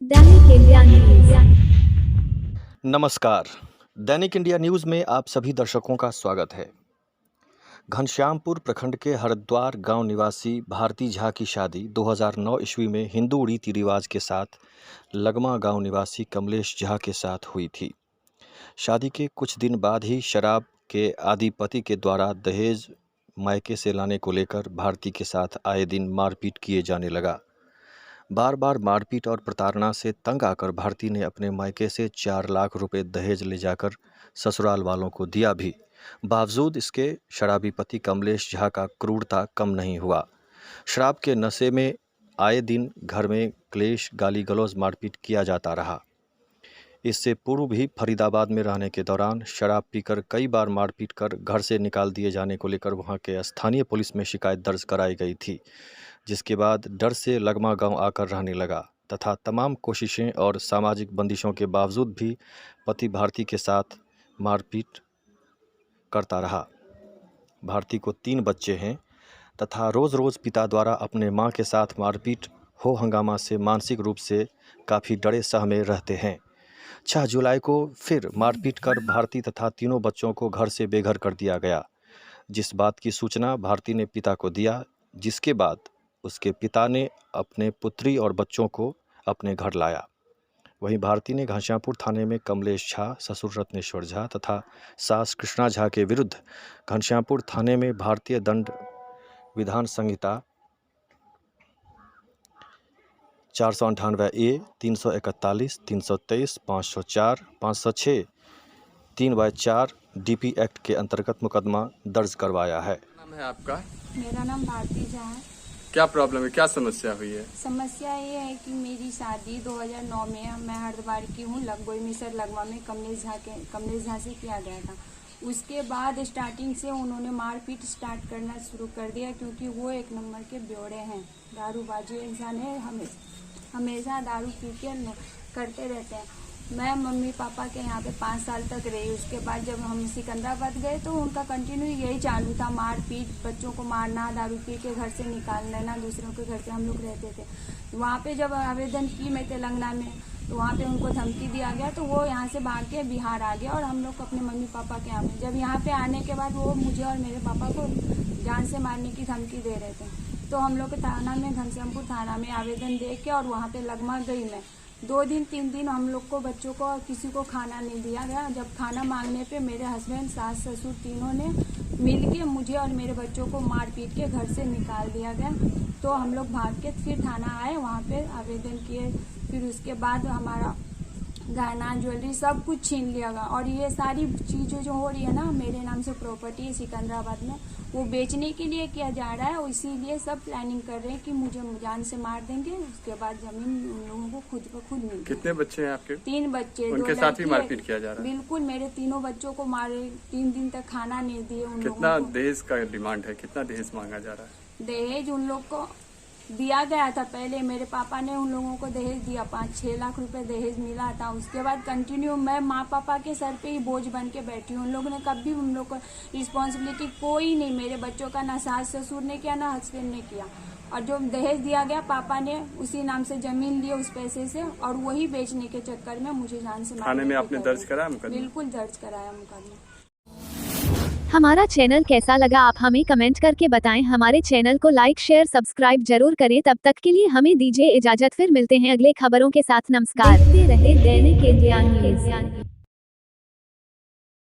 दैनिक India news. नमस्कार। दैनिक India news में आप सभी दर्शकों का स्वागत है। घनश्यामपुर प्रखंड के हरिद्वार गांव निवासी भारती झा की शादी 2009 ईस्वी में हिंदू रीति रिवाज के साथ लगमा गांव निवासी कमलेश झा के साथ हुई थी। शादी के कुछ दिन बाद ही शराब के आदी पति के द्वारा दहेज मायके से लाने को लेकर भारती के साथ आए दिन मारपीट किए जाने लगा। बार बार मारपीट और प्रताड़ना से तंग आकर भारती ने अपने मायके से 4 लाख रुपए दहेज ले जाकर ससुराल वालों को दिया भी। बावजूद इसके शराबी पति कमलेश झा का क्रूरता कम नहीं हुआ। शराब के नशे में आए दिन घर में क्लेश, गाली गलौज, मारपीट किया जाता रहा। इससे पूर्व भी फरीदाबाद में रहने के दौरान शराब पीकर कई बार मारपीट कर घर से निकाल दिए जाने को लेकर वहां के स्थानीय पुलिस में शिकायत दर्ज कराई गई थी, जिसके बाद डर से लगमा गांव आकर रहने लगा तथा तमाम कोशिशें और सामाजिक बंदिशों के बावजूद भी पति भारती के साथ मारपीट करता रहा। भारती को 3 बच्चे हैं तथा रोज़ पिता द्वारा अपने मां के साथ मारपीट हो हंगामा से मानसिक रूप से काफ़ी डरे सहमे रहते हैं। 6 जुलाई को फिर मारपीट कर भारती तथा तीनों बच्चों को घर से बेघर कर दिया गया। जिस बात की सूचना भारती ने पिता को दिया, जिसके बाद उसके पिता ने अपने पुत्री और बच्चों को अपने घर लाया। वहीं भारती ने घनश्यामपुर थाने में कमलेश झा, ससुर रत्नेश्वर झा तथा सास कृष्णा झा के विरुद्ध घनश्यामपुर थाने में भारतीय दंड विधान संहिता 498A, 341, 323, 504, 506, 3/4 DP एक्ट के अंतर्गत मुकदमा दर्ज करवाया है। नाम है आपका? मेरा नाम भारती झा है। क्या प्रॉब्लम है, क्या समस्या हुई है? समस्या ये है कि मेरी शादी 2009 में मैं हरिद्वार की हूँ, लगोई मिसर लगवा में कमलेश झा से किया गया था। उसके बाद स्टार्टिंग से उन्होंने मारपीट स्टार्ट करना शुरू कर दिया, क्योंकि वो एक नंबर के ब्योड़े हैं, दारूबाजी इंसान है, हमेशा दारू पी के करते रहते हैं। मैं मम्मी पापा के यहाँ पे 5 साल तक रही। उसके बाद जब हम सिकंदराबाद गए तो उनका कंटिन्यू यही चालू था, मारपीट, बच्चों को मारना, दारू पी के घर से निकाल लेना, दूसरों के घर पे हम लोग रहते थे। वहाँ पे जब आवेदन की मैं तेलंगाना में, तो वहाँ पे उनको धमकी दिया गया, तो वो यहाँ से भाग के बिहार आ गया और हम लोग अपने मम्मी पापा के यहाँ पे। जब यहाँ पे आने के बाद वो मुझे और मेरे पापा को जान से मारने की धमकी दे रहे थे। तो हम लोग के थाना में, घनश्यामपुर थाना में आवेदन दे के और वहाँ पे लगमा गई मैं। 2 दिन 3 दिन हम लोग को, बच्चों को और किसी को खाना नहीं दिया गया। जब खाना मांगने पे मेरे हस्बैंड, सास, ससुर तीनों ने मिल के मुझे और मेरे बच्चों को मार पीट के घर से निकाल दिया गया। तो हम लोग भाग के फिर थाना आए, वहाँ पे आवेदन किए। फिर उसके बाद हमारा गहना, ज्वेलरी सब कुछ छीन लिया गया। और ये सारी चीज़ें जो हो रही है ना, मेरे नाम से प्रॉपर्टी है सिकंदराबाद में, वो बेचने के लिए किया जा रहा है। इसीलिए सब प्लानिंग कर रहे हैं कि मुझे जान से मार देंगे, उसके बाद जमीन उन लोगों को खुद ब खुद मिल। कितने बच्चे हैं आपके? 3 बच्चे। उनके साथ भी मारपीट किया जा रहा है? बिल्कुल, मेरे तीनों बच्चों को मारे, 3 दिन तक खाना नहीं दिए उन लोगों को। कितना दहेज का डिमांड है, कितना दहेज मांगा जा रहा है? दहेज उन लोग को दिया गया था पहले, मेरे पापा ने उन लोगों को दहेज दिया, 5-6 लाख रुपए दहेज मिला था। उसके बाद कंटिन्यू मैं माँ पापा के सर पे ही बोझ बन के बैठी हूँ। उन लोगों ने कभी उन लोग को रिस्पॉन्सिबिलिटी कोई नहीं, मेरे बच्चों का ना सास ससुर ने किया ना हस्बैंड ने किया। और जो दहेज दिया गया, पापा ने उसी नाम से जमीन ली उस पैसे से, और वही बेचने के चक्कर में मुझे जान से थाने में आपने दर्ज कराया मुकदमा? बिल्कुल दर्ज कराया मुकदमा। हमारा चैनल कैसा लगा आप हमें कमेंट करके बताएं। हमारे चैनल को लाइक, शेयर, सब्सक्राइब जरूर करें। तब तक के लिए हमें दीजिए इजाजत, फिर मिलते हैं अगले खबरों के साथ। नमस्कार। देखते रहे दैनिक इंडिया न्यूज।